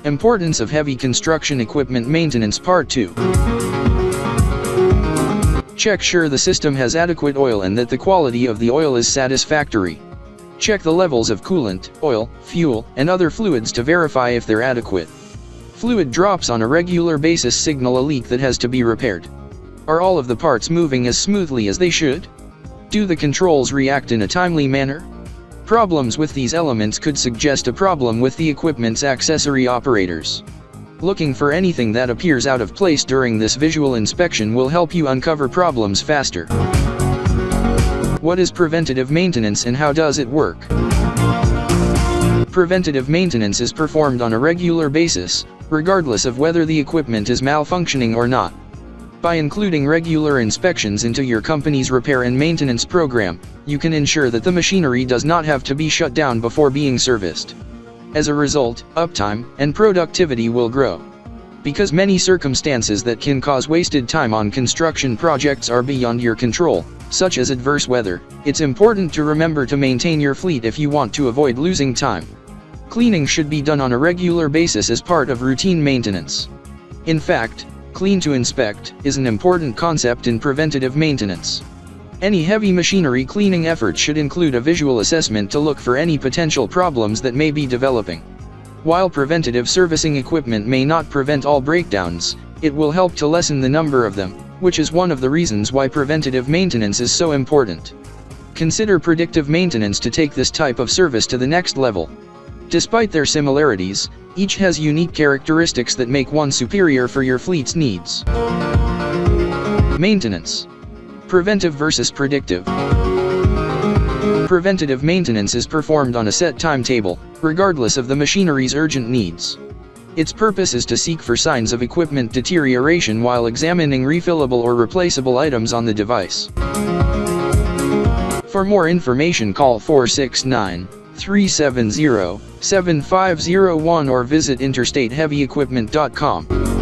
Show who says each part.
Speaker 1: Importance of heavy construction equipment maintenance Part 2. Check sure the system has adequate oil and that the quality of the oil is satisfactory. Check the levels of coolant, oil, fuel, and other fluids to verify if they're adequate. Fluid drops on a regular basis signal a leak that has to be repaired. Are all of the parts moving as smoothly as they should? Do the controls react in a timely manner? Problems with these elements could suggest a problem with the equipment's accessory operators. Looking for anything that appears out of place during this visual inspection will help you uncover problems faster. What is preventative maintenance and how does it work? Preventative maintenance is performed on a regular basis, regardless of whether the equipment is malfunctioning or not. By including regular inspections into your company's repair and maintenance program, you can ensure that the machinery does not have to be shut down before being serviced. As a result, uptime and productivity will grow. Because many circumstances that can cause wasted time on construction projects are beyond your control, such as adverse weather, it's important to remember to maintain your fleet if you want to avoid losing time. Cleaning should be done on a regular basis as part of routine maintenance. In fact, clean to inspect is an important concept in preventative maintenance. Any heavy machinery cleaning effort should include a visual assessment to look for any potential problems that may be developing. While preventative servicing equipment may not prevent all breakdowns, it will help to lessen the number of them, which is one of the reasons why preventative maintenance is so important. Consider predictive maintenance to take this type of service to the next level. Despite their similarities, each has unique characteristics that make one superior for your fleet's needs. Maintenance. Preventive versus predictive. Preventative maintenance is performed on a set timetable, regardless of the machinery's urgent needs. Its purpose is to seek for signs of equipment deterioration while examining refillable or replaceable items on the device. For more information, call 469-370-7501 or visit interstateheavyequipment.com.